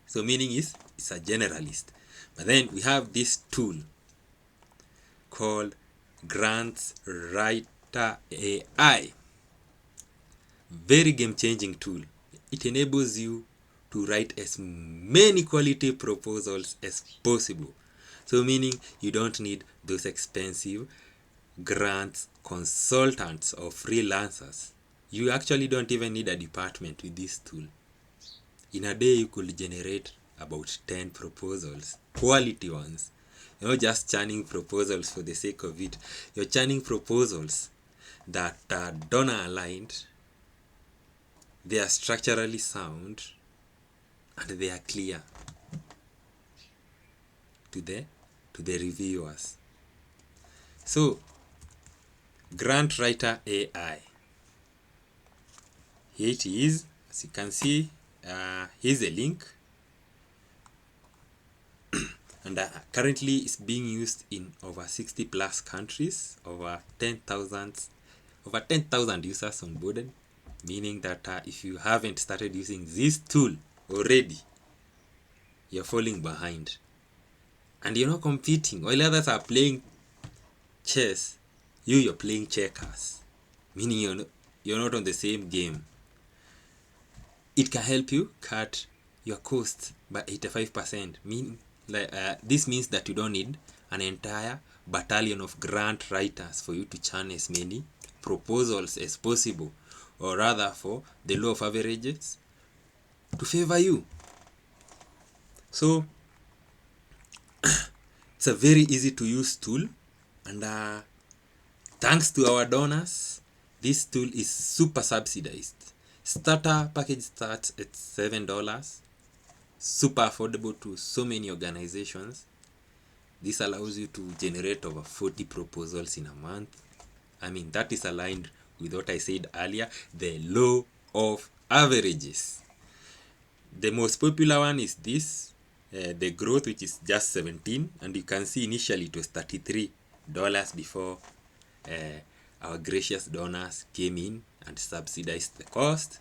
So meaning is it's a generalist. But then we have this tool called GrantWriterAI. Very game-changing tool. It enables you to write as many quality proposals as possible. So meaning you don't need those expensive grants consultants or freelancers. You actually don't even need a department with this tool. In a day you could generate about 10 proposals, quality ones. You're not just churning proposals for the sake of it. You're churning proposals that are donor aligned, they are structurally sound, and they are clear to the reviewers. So GrantWriterAI, here it is. As you can see, here's a link, and currently it's being used in over 60 plus countries, over 10,000 users onboarded, meaning that if you haven't started using this tool already, you're falling behind and you're not competing. While others are playing chess, you're playing checkers, meaning you're not on the same game. It can help you cut your costs by 85%, meaning this means that you don't need an entire battalion of grant writers for you to churn as many proposals as possible, or rather for the law of averages to favor you. So it's a very easy to use tool, and thanks to our donors, this tool is super subsidized. Starter package starts at $7, super affordable to so many organizations. This allows you to generate over 40 proposals in a month. I mean, that is aligned with what I said earlier, the law of averages. The most popular one is this, the growth, which is just 17, and you can see initially it was $33 before our gracious donors came in and subsidized the cost.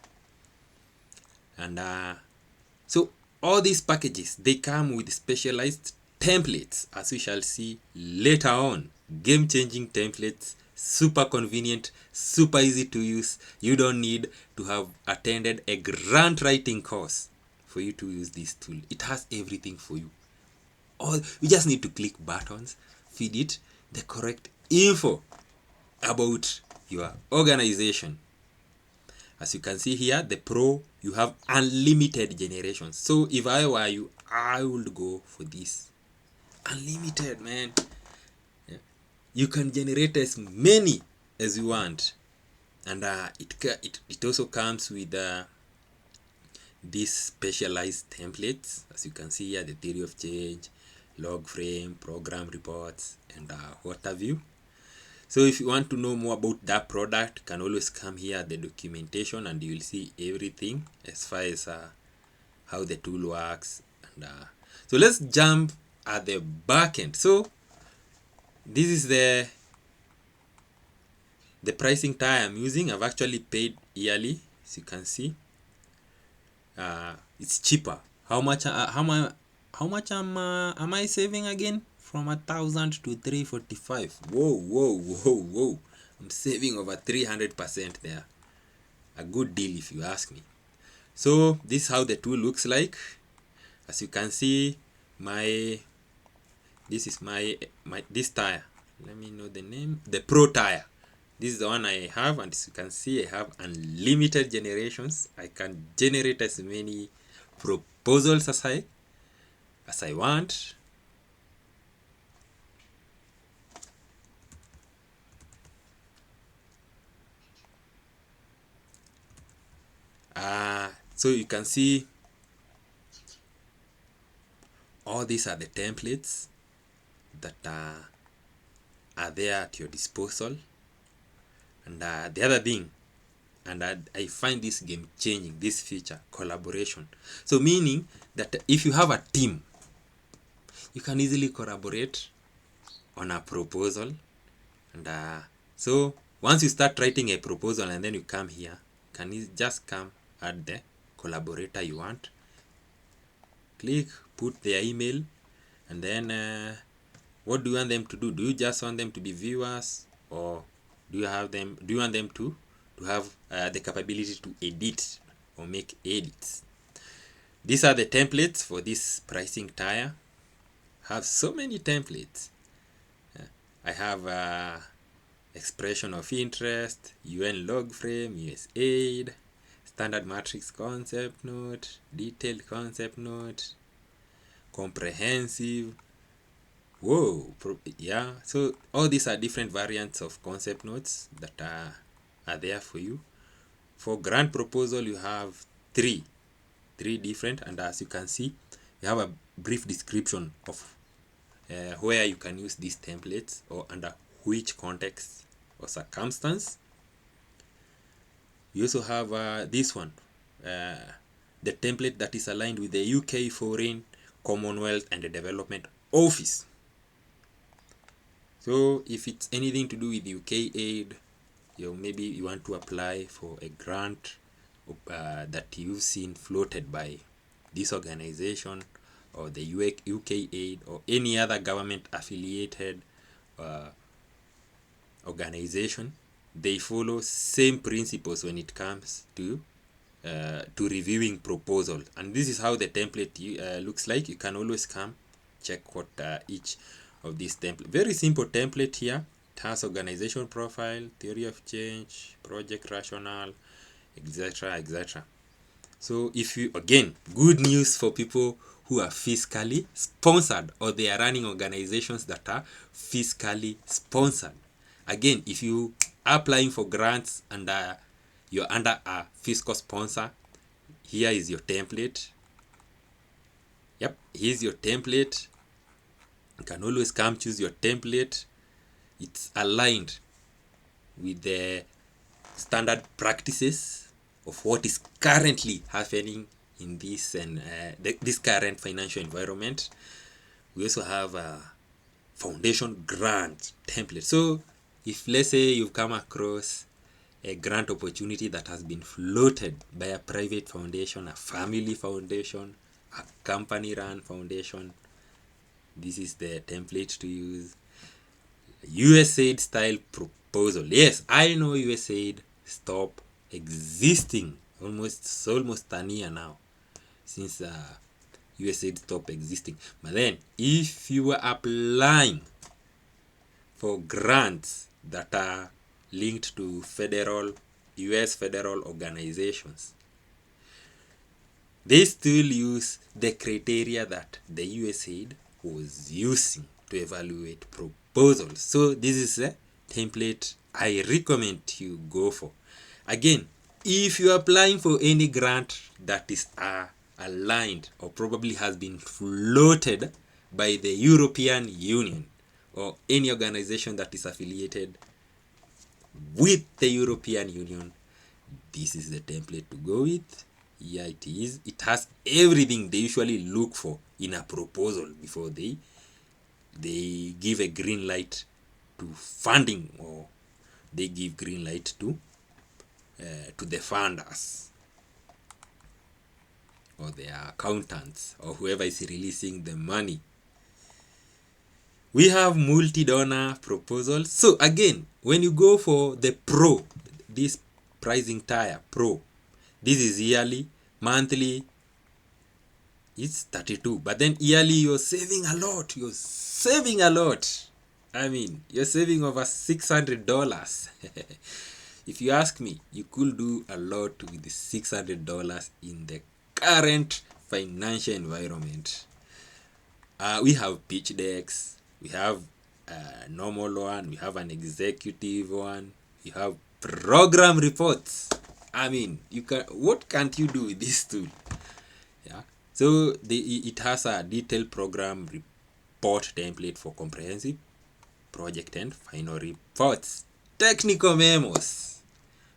And so all these packages, they come with specialized templates, as we shall see later on. Game-changing templates, super convenient, super easy to use. You don't need to have attended a grant writing course for you to use this tool. It has everything for you. You just need to click buttons, feed it the correct info about your organization. As you can see here, the Pro, you have unlimited generations. So if I were you, I would go for this. Unlimited, man. Yeah. You can generate as many as you want. And it also comes with these specialized templates. As you can see here, the theory of change, log frame, program reports, and what have you. So if you want to know more about that product, you can always come here at the documentation and you will see everything as far as how the tool works. And so let's jump at the back end. So this is the pricing tier I'm using. I've actually paid yearly, as you can see. It's cheaper. How much am I saving again? From 1,000 to 345. Whoa. I'm saving over 300% there. A good deal if you ask me. So this is how the tool looks like. As you can see, this is this tire. Let me know the name. The Pro tire. This is the one I have, and as you can see, I have unlimited generations. I can generate as many proposals as I want. So you can see all these are the templates that are there at your disposal. And the other thing, and I find this game changing, this feature, collaboration. So meaning that if you have a team, you can easily collaborate on a proposal. And so once you start writing a proposal and then you come here, can you just come add the collaborator you want. click, put their email, and then what do you want them to do? Do you just want them to be viewers, or do you want them to have the capability to edit or make edits? These are the templates for this pricing tier. Have so many templates. I have expression of interest, UN log frame, USAID, standard matrix concept note, detailed concept note, comprehensive. Whoa, yeah. So all these are different variants of concept notes that are there for you. For grant proposal, you have three different, and as you can see, you have a brief description of where you can use these templates or under which context or circumstance. You also have this one, the template that is aligned with the UK Foreign, Commonwealth and Development Office. So if it's anything to do with UK aid, maybe you want to apply for a grant that you've seen floated by this organization or the UK aid or any other government affiliated organization, they follow same principles when it comes to reviewing proposal. And this is how the template looks like. You can always come check what each of these template. Very simple template here. It has organization profile, theory of change, project rationale, etc. So if you, again, good news for people who are fiscally sponsored or they are running organizations that are fiscally sponsored. Again, if you are applying for grants and you're under a fiscal sponsor, here is your template. Yep, here's your template. You can always come choose your template. It's aligned with the standard practices of what is currently happening in this and this current financial environment. We also have a foundation grant template. So if, let's say, you've come across a grant opportunity that has been floated by a private foundation, a family foundation, a company run foundation, this is the template to use. USAID style proposal. Yes, I know USAID stopped existing almost a year now since USAID stopped existing. But then if you were applying for grants that are linked to US federal organizations, they still use the criteria that the USAID was using to evaluate proposals. So this is a template I recommend you go for. Again, if you're applying for any grant that is aligned or probably has been floated by the European Union or any organization that is affiliated with the European Union, this is the template to go with. Yeah, it is. It has everything they usually look for in a proposal before they give a green light to funding, or they give green light to the funders or their accountants or whoever is releasing the money. We have multi-donor proposals. So again, when you go for the Pro, this pricing tier Pro, this is yearly, monthly, it's 32. But then yearly, you're saving a lot. I mean, you're saving over $600. If you ask me, you could do a lot with the $600 in the current financial environment. We have pitch decks. We have a normal one. We have an executive one. We have program reports. I mean, what can't you do with this tool? Yeah. So it has a detailed program report template for comprehensive, project and final reports. Technical memos.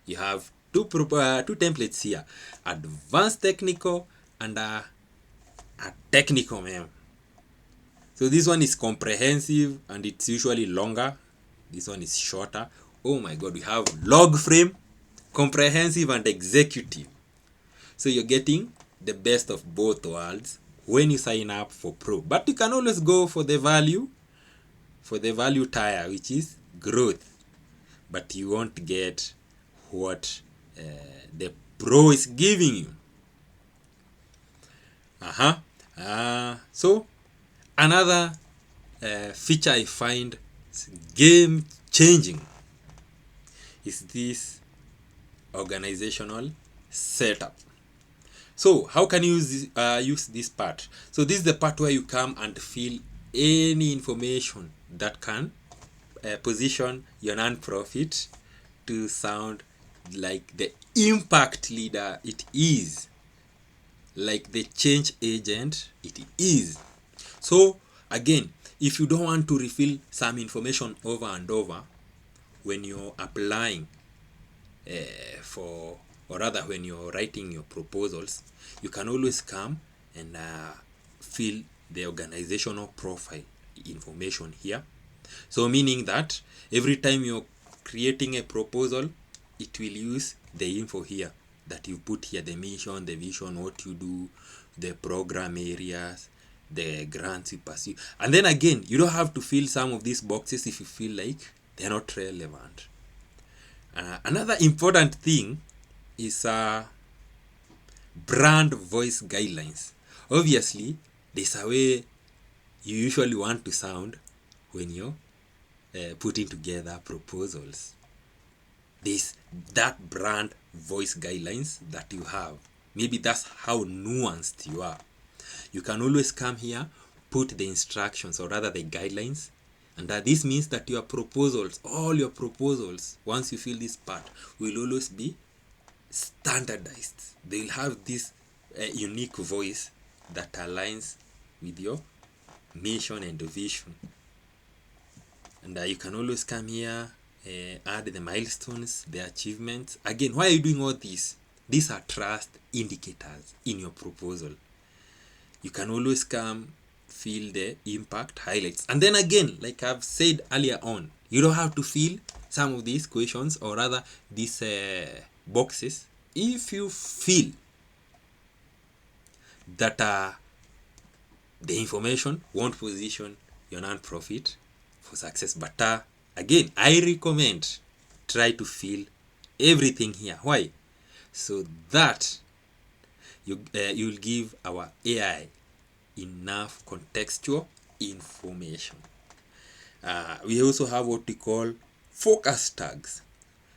You have two templates here: advanced technical and a technical memo. So this one is comprehensive and it's usually longer. This one is shorter. Oh my God, we have log frame, comprehensive and executive. So you're getting the best of both worlds when you sign up for Pro. But you can always go for the value tier, which is growth. But you won't get what the Pro is giving you. So another feature I find game changing is this organizational setup. So how can you use this part? So this is the part where you come and fill any information that can position your non-profit to sound like the impact leader it is, like the change agent it is. So again, if you don't want to refill some information over and over when you're applying for, or rather when you're writing your proposals, you can always come and fill the organizational profile information here. So meaning that every time you're creating a proposal, it will use the info here that you put here: the mission, the vision, what you do, the program areas, the grants you pursue. And then again, you don't have to fill some of these boxes if you feel like they're not relevant. Another important thing is brand voice guidelines. Obviously, there's a way you usually want to sound when you're putting together proposals. There's that brand voice guidelines that you have. Maybe that's how nuanced you are. You can always come here, put the instructions, or rather the guidelines, and this means that your proposals, all your proposals, once you fill this part, will always be standardized. They'll have this unique voice that aligns with your mission and vision. And you can always come here, add the milestones, the achievements. Again, why are you doing all this? These are trust indicators in your proposal. You can always come, fill the impact highlights. And then again, like I've said earlier on, you don't have to fill some of these questions, or rather these boxes, if you feel that the information won't position your non-profit for success. But again, I recommend try to fill everything here. Why? So that you'll give our AI enough contextual information. We also have what we call focus tags,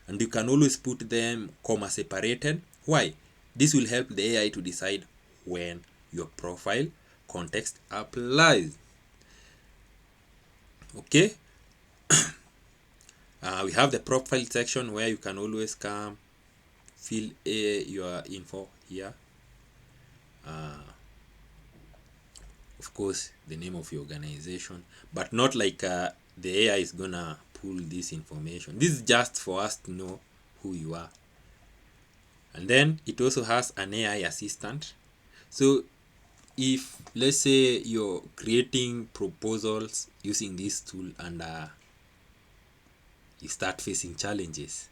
and you can always put them comma separated. Why? This will help the AI to decide when your profile context applies. Okay. We have the profile section where you can always come fill your info here. Of course, the name of your organization, but not like the AI is gonna pull this information. This is just for us to know who you are. And then it also has an AI assistant. So if, let's say, you're creating proposals using this tool and you start facing challenges,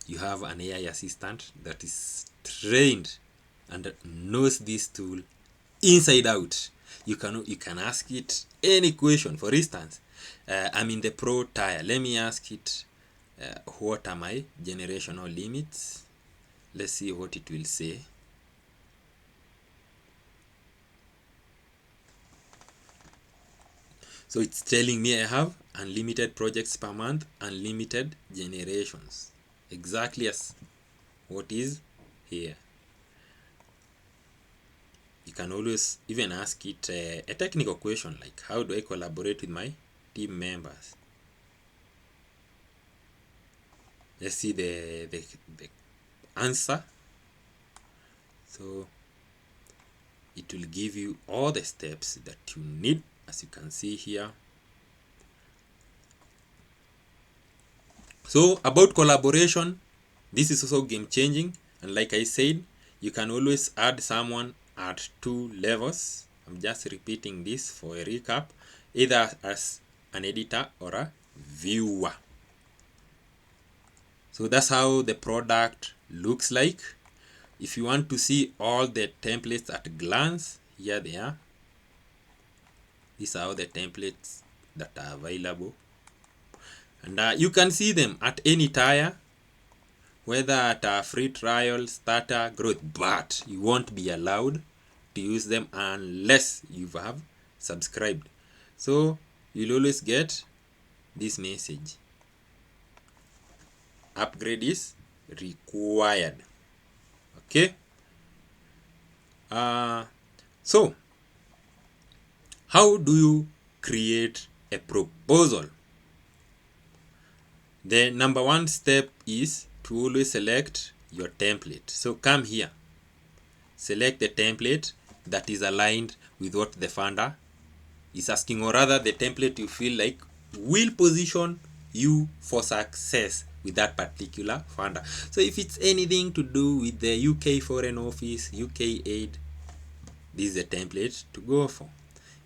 you have an AI assistant that is trained and knows this tool inside out. You can ask it any question. For instance, I'm in the Pro tier. Let me ask it, what are my generational limits? Let's see what it will say. So it's telling me I have unlimited projects per month, unlimited generations. Exactly as what is here. You can always even ask it a technical question like, how do I collaborate with my team members? Let's see the answer. So it will give you all the steps that you need, as you can see here. So about collaboration, this is also game changing, and like I said, you can always add someone at 2 levels. I'm just repeating this for a recap, either as an editor or a viewer. So that's how the product looks like. If you want to see all the templates at a glance, here they are. These are all the templates that are available, and you can see them at any tier, whether at a free trial, starter, growth, but you won't be allowed to use them unless you have subscribed. So you'll always get this message: upgrade is required. Okay. So how do you create a proposal? The number one step is to always select your template. So come here, select the template that is aligned with what the funder is asking, or rather the template you feel like will position you for success with that particular funder. So if it's anything to do with the UK Foreign Office, UK Aid, this is the template to go for.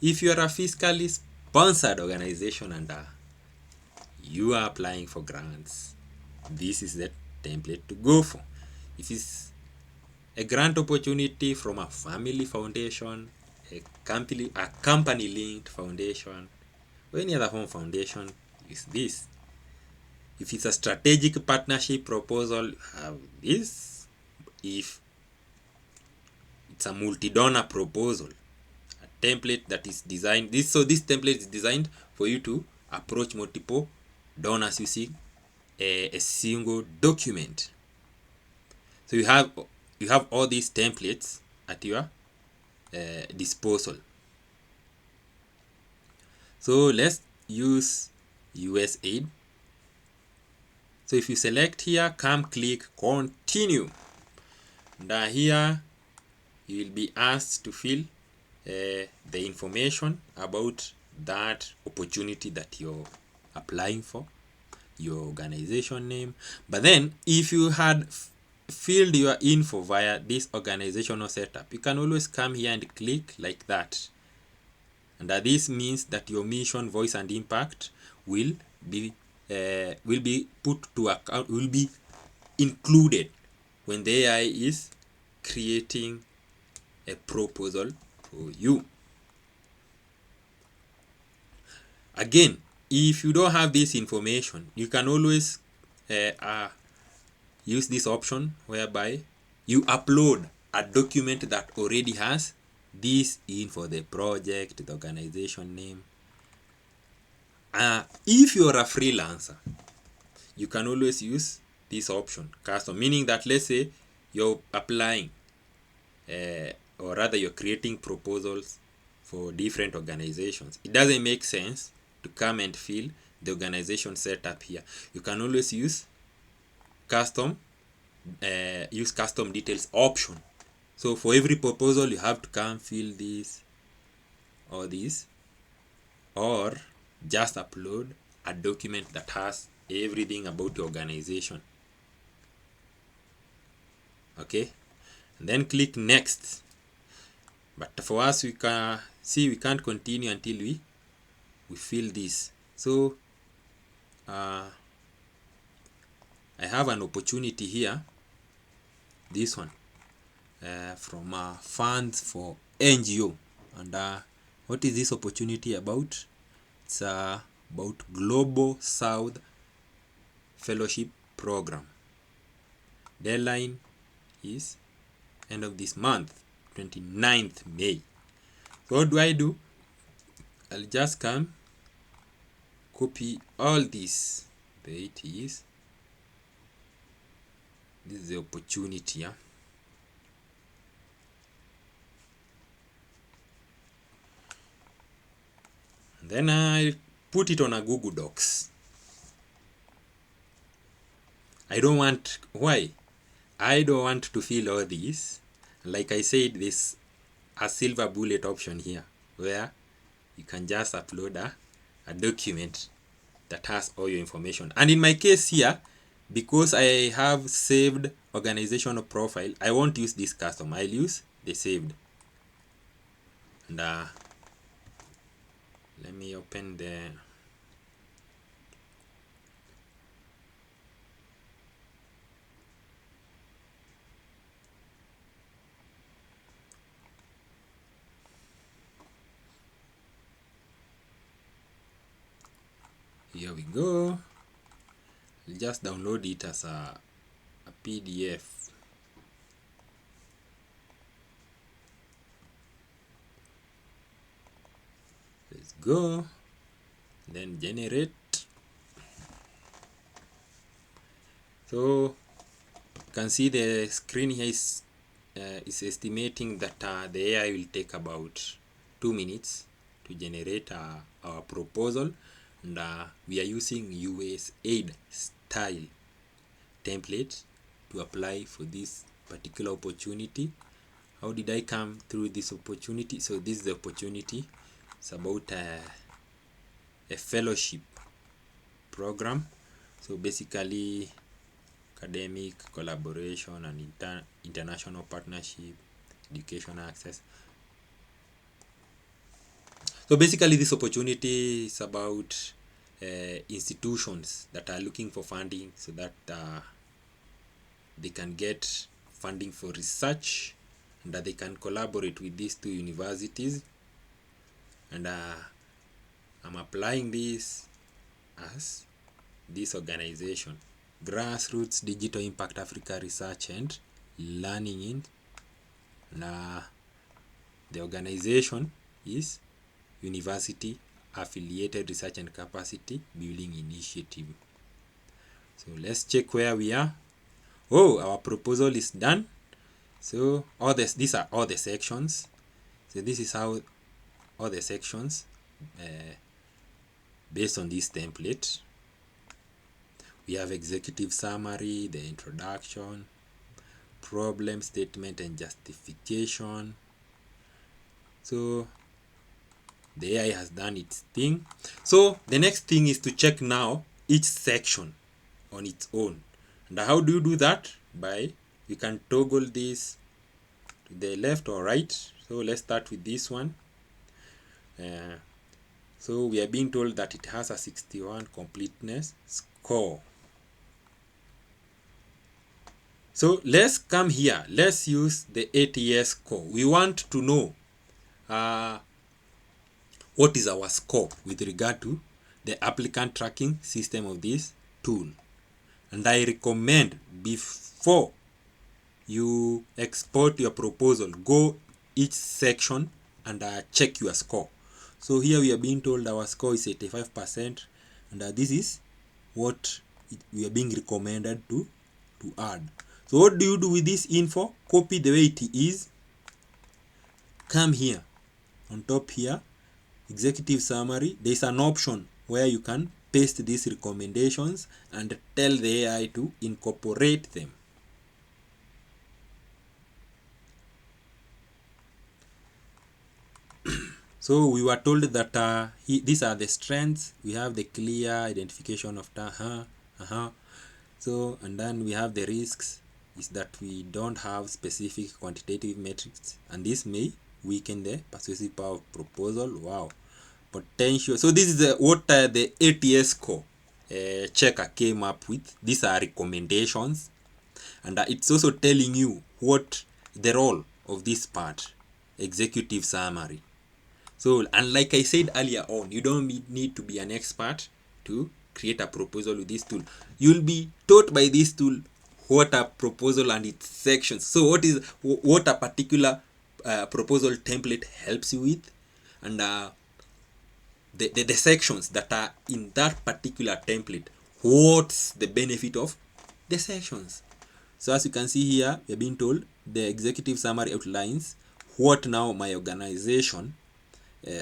If you are a fiscally sponsored organization and you are applying for grants, this is the template to go for. If it's a grant opportunity from a family foundation, a company linked foundation, or any other home foundation, use this. If it's a strategic partnership proposal, have this. If it's a multi-donor proposal, a template that is designed this. So this template is designed for you to approach multiple donors using a single document. So you have all these templates at your disposal. So let's use USAID. So if you select here, come click continue. And here you will be asked to fill the information about that opportunity that you're applying for, your organization name. But then if you had filled your info via this organizational setup, you can always come here and click like that. And this means that your mission, voice, and impact will be put to account, will be included when the AI is creating a proposal for you. Again, if you don't have this information, you can always use this option whereby you upload a document that already has this info, the project, the organization name. If you're a freelancer, you can always use this option, custom, meaning that let's say you're applying or rather you're creating proposals for different organizations. It doesn't make sense to come and fill the organization setup here. You can always use custom details option. So for every proposal you have to come fill this or this, or just upload a document that has everything about your organization. Okay, and then click next. But for us, we can't continue until we fill this. So I have an opportunity here, this one, from funds for NGO. And what is this opportunity about? It's about Global South Fellowship Program. Deadline is end of this month, 29th May. So what do? I'll just come, copy all this. There it is. This is the opportunity. And then I put it on a Google Docs. I don't want to fill all these. Like I said, there's a silver bullet option here where you can just upload a document that has all your information. And in my case here, because I have saved organizational profile, I won't use this custom. I'll use the saved. And let me open the Here we go. I'll just download it as a PDF. Let's go. Then generate. So you can see the screen here is estimating that the AI will take about 2 minutes to generate our proposal, and we are using USAID style template to apply for this particular opportunity. How did I come through this opportunity? So this is the opportunity. It's about a fellowship program. So basically academic collaboration and international partnership, education access. So basically this opportunity is about institutions that are looking for funding so that they can get funding for research, and that they can collaborate with these 2 universities. And I'm applying this as this organization, Grassroots Digital Impact Africa Research and Learning in. The organization is University Affiliated Research and Capacity Building Initiative. So let's check where we are. Oh, our proposal is done. So these are all the sections. So this is how all the sections based on this template. We have executive summary, the introduction, problem statement and justification. So the AI has done its thing. So the next thing is to check now each section on its own. And how do you do that? You can toggle this to the left or right. So let's start with this one. So we are being told that it has a 61 completeness score. So let's come here. Let's use the ATS score. We want to know what is our score with regard to the applicant tracking system of this tool. And I recommend, before you export your proposal, go each section and check your score. So here we are being told our score is 85%, and this is what we are being recommended to add. So what do you do with this info? Copy the way it is. Come here, on top here, executive summary. There is an option where you can paste these recommendations and tell the AI to incorporate them. So we were told that these are the strengths. We have the clear identification of So, and then we have the risks, is that we don't have specific quantitative metrics, and this may weaken the persuasive power of proposal. Wow. Potential. So this is what the ATS score checker came up with. These are recommendations, and it's also telling you what the role of this part, executive summary. So, and like I said earlier on, you don't need to be an expert to create a proposal with this tool. You'll be taught by this tool what a proposal and its sections. So what a particular proposal template helps you with, and the sections that are in that particular template. What's the benefit of the sections? So as you can see here, we're being told the executive summary outlines what now my organization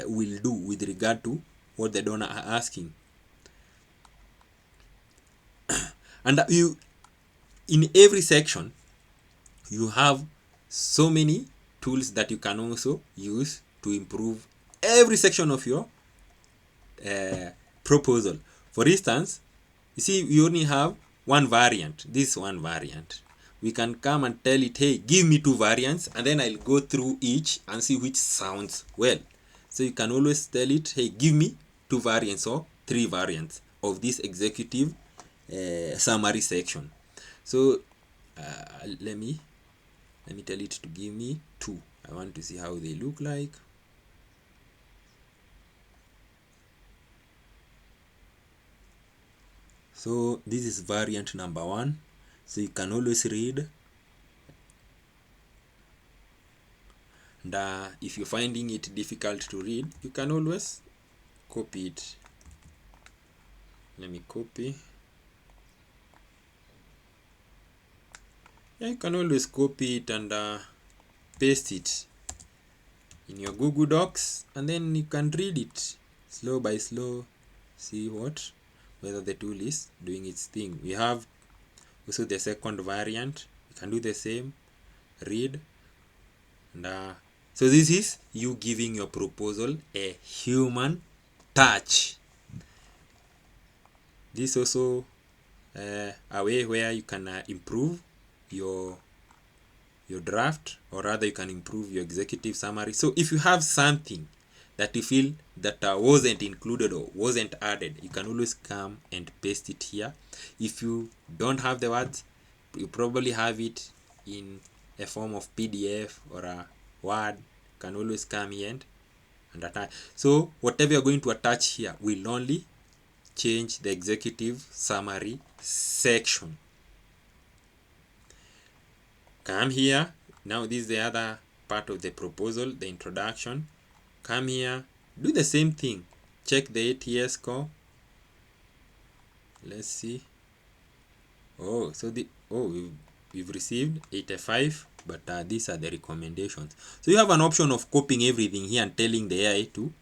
will do with regard to what the donor are asking. And in every section, you have so many tools that you can also use to improve every section of your proposal. For instance, you see, we only have one variant. This one variant. We can come and tell it, hey, give me 2 variants, and then I'll go through each and see which sounds well. So you can always tell it, hey, give me 2 variants or 3 variants of this executive summary section. So let me tell it to give me 2. I want to see how they look like. So this is variant number 1. So you can always read, and if you're finding it difficult to read, you can always copy it. Let me copy. Yeah, you can always copy it and paste it in your Google Docs, and then you can read it slow by slow, see whether the tool is doing its thing. We have also the second variant. You can do the same, read, and so this is you giving your proposal a human touch. This is also a way where you can improve your draft, or rather you can improve your executive summary. So if you have something that you feel that wasn't included or wasn't added, you can always come and paste it here. If you don't have the words, you probably have it in a form of PDF or a Word. You can always come here and attach. So whatever you're going to attach here will only change the executive summary section. Come here. Now this is the other part of the proposal, the introduction. Come here, do the same thing. Check the ATS score. Let's see. Oh, so we've received 85, but these are the recommendations. So you have an option of copying everything here and telling the AI to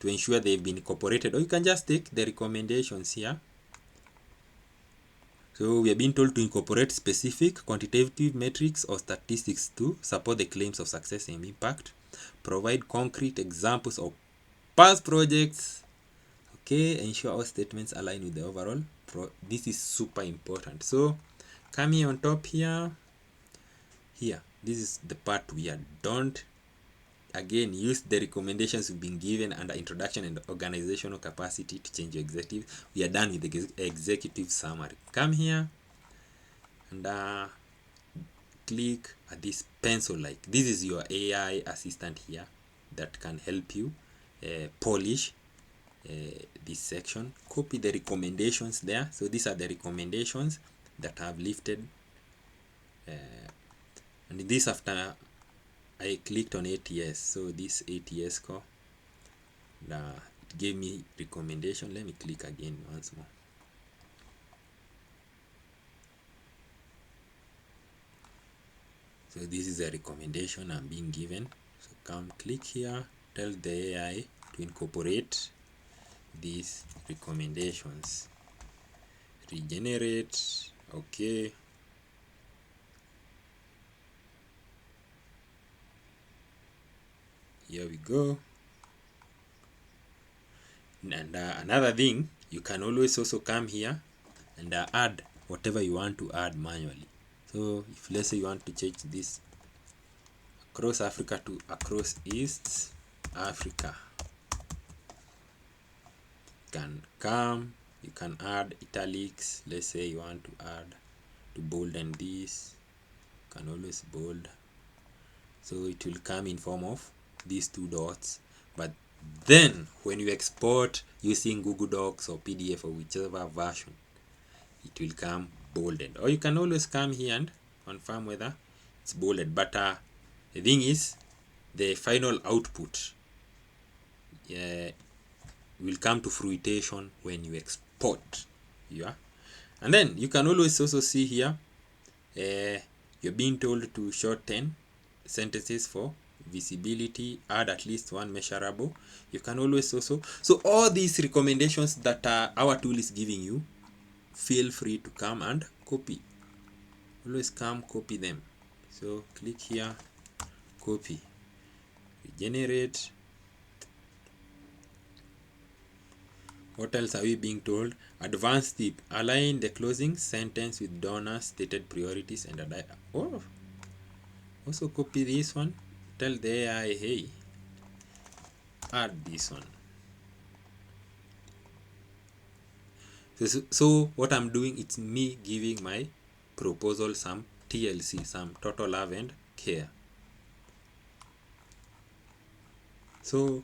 ensure they've been incorporated, or you can just take the recommendations here. So we are being told to incorporate specific quantitative metrics or statistics to support the claims of success and impact. Provide concrete examples of past projects. Okay, ensure all statements align with the overall. This is super important. So come here on top here. This is the part where don't again use the recommendations we've been given under introduction and organizational capacity to change your executive. We are done with the executive summary. Come here and click at this pencil. Like this is your AI assistant here that can help you polish this section. Copy the recommendations there. So these are the recommendations that I've lifted, and this after I clicked on ATS. So this ATS score, it gave me recommendation. Let me click again once more. So this is a recommendation I'm being given. So come click here, tell the AI to incorporate these recommendations. Regenerate. Okay. Here we go. And another thing, you can always also come here and add whatever you want to add manually. So if let's say you want to change this across Africa to across East Africa, you can come, you can add italics. Let's say you want to add to bolden this, you can always bold. So it will come in form of these two dots, but then when you export using Google Docs or PDF or whichever version, it will come bolded. Or you can always come here and confirm whether it's bolded. But the thing is, the final output will come to fruition when you export. And then you can always also see here, you're being told to shorten sentences for visibility, add at least one measurable. You can always also, so all these recommendations that our tool is giving you, feel free to come and copy. Always come copy them. So click here, copy, regenerate. What else are we being told? Advanced tip, align the closing sentence with donors stated priorities and also copy this one. Tell the AI, hey, add this one. So what I'm doing, it's me giving my proposal some TLC, some total love and care. So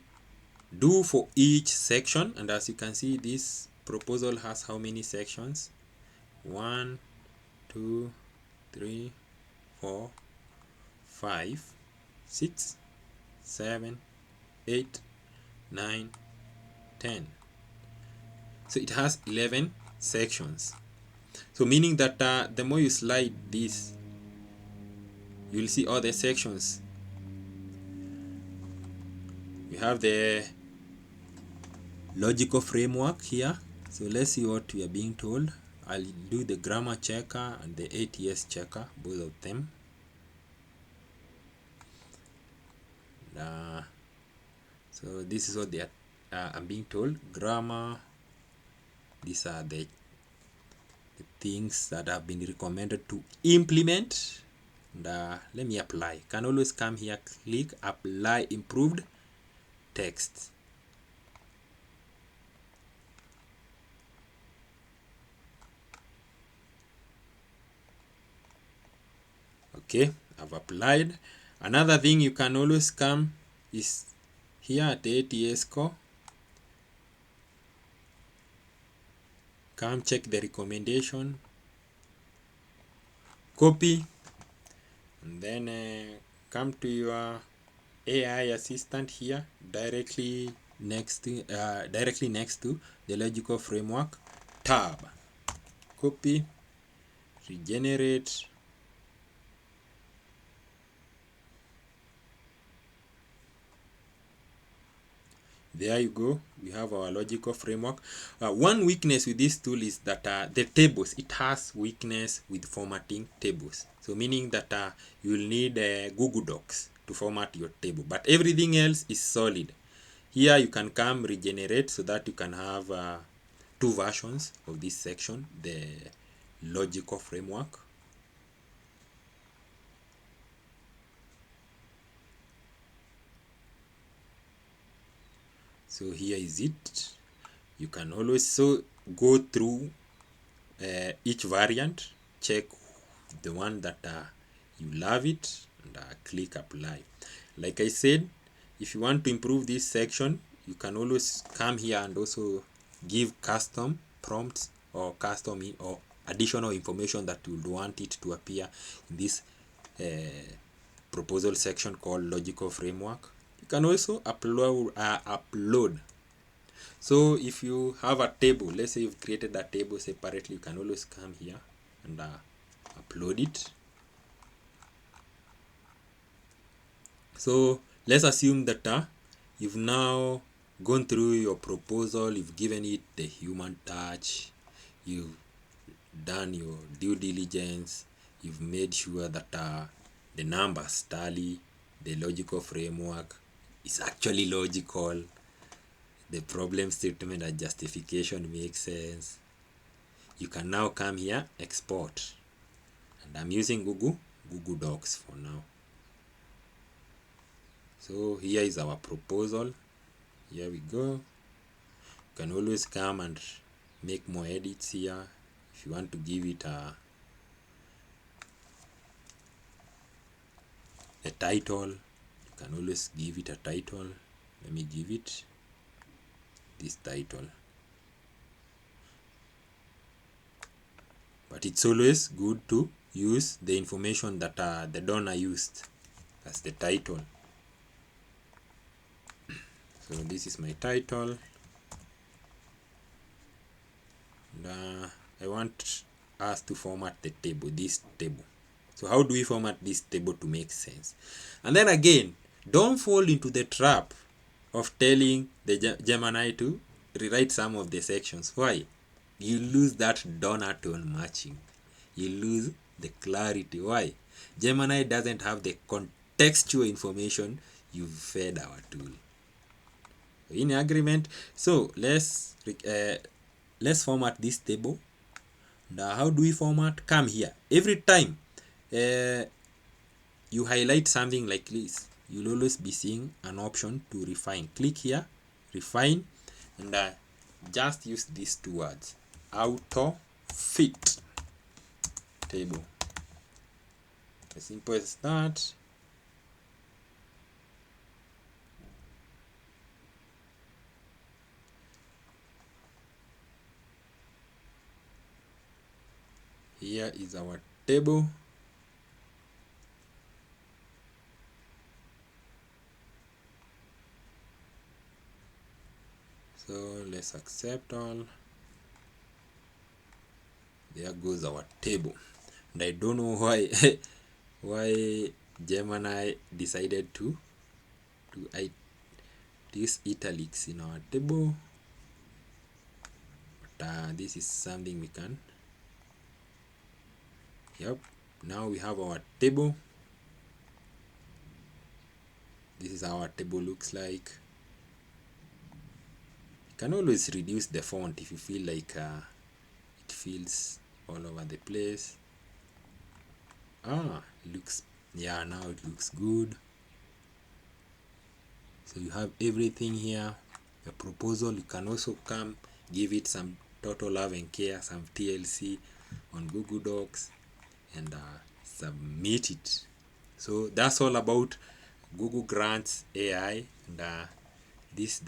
do for each section, and as you can see, this proposal has how many sections? 1 2 3 4 5 6 7 8 9 10. So it has 11 sections. So meaning that the more you slide this, you'll see all the sections. We have the logical framework here. So let's see what we are being told. I'll do the grammar checker and the ATS checker, both of them. So this is what they are, I'm being told. Grammar, these are the things that have been recommended to implement. And let me apply. Can always come here, click apply improved text. Okay, I've applied. Another thing you can always come is here at the ATS score. Come check the recommendation, copy, and then come to your AI assistant here, directly next to the logical framework tab. Copy, regenerate. There you go. We have our logical framework. One weakness with this tool is that the tables, it has weakness with formatting tables. So meaning that you'll need Google Docs to format your table, but everything else is solid. Here you can come regenerate so that you can have two versions of this section, the logical framework. So here is it. You can always go through each variant, check the one that you love it, and click apply. Like I said, if you want to improve this section, you can always come here and also give custom prompts or custom or additional information that you would want it to appear in this proposal section called logical framework. You can also upload. So if you have a table, let's say you've created a table separately, you can always come here and upload it. So let's assume that you've now gone through your proposal, you've given it the human touch, you've done your due diligence, you've made sure that the numbers tally, the logical framework is actually logical, the problem statement and justification makes sense. You can now come here, export, and I'm using Google Docs for now. So here is our proposal. Here we go. You can always come and make more edits here. If you want to give it a title, you can always give it a title. Let me give it this title. But it's always good to use the information that the donor used as the title. So this is my title. And I want us to format the table, this table. So how do we format this table to make sense? And then again, don't fall into the trap of telling the Gemini to rewrite some of the sections. Why? You lose that donor tone matching. You lose the clarity. Why? Gemini doesn't have the contextual information you've fed our tool. In agreement? So let's format this table. Now, how do we format? Come here. Every time you highlight something like this, you'll always be seeing an option to refine. Click here, refine, and just use these two words: auto fit table. As simple as that. here is our table. So let's accept all. There goes our table. And I don't know why why Gemini decided to use italics in our table, but this is something we can. Yep, now we have our table. This is how our table looks like. You can always reduce the font if you feel like it feels all over the place. It looks, yeah, now it looks good. So you have everything here. The proposal, you can also come give it some total love and care, some TLC on Google Docs, and submit it. So that's all about Google Grants AI, and this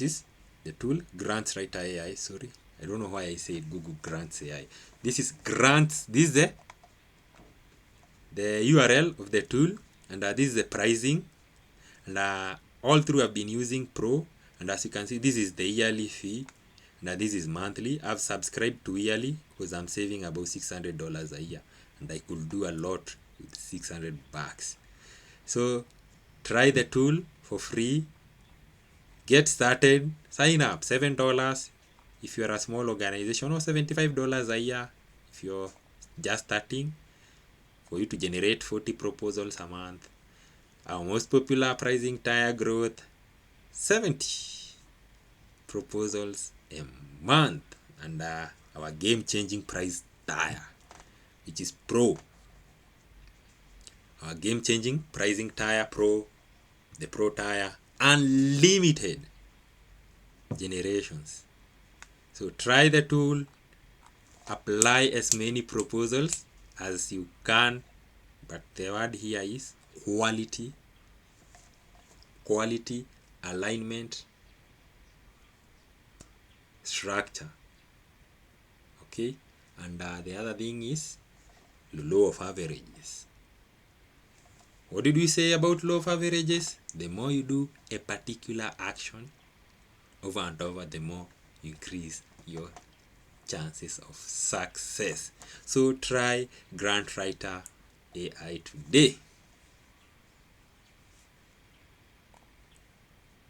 is the tool GrantWriterAI. Sorry, I don't know why I said Google Grants AI. This is Grants. This is the URL of the tool, and this is the pricing, and all through I've been using Pro, and as you can see, this is the yearly fee, and this is monthly. I've subscribed to yearly because I'm saving about $600 a year, and I could do a lot with $600. So try the tool for free. Get started. Sign up, $7 if you're a small organization, or $75 a year if you're just starting, for you to generate 40 proposals a month. Our most popular pricing tier growth, 70 proposals a month. And our game-changing price tier, which is Pro. Our game-changing pricing tier Pro, the Pro tier, unlimited generations. So try the tool, apply as many proposals as you can, but the word here is quality, alignment, structure. Okay, and the other thing is law of averages. What did we say about law of averages? The more you do a particular action over and over, the more you increase your chances of success. So try GrantWriter AI today.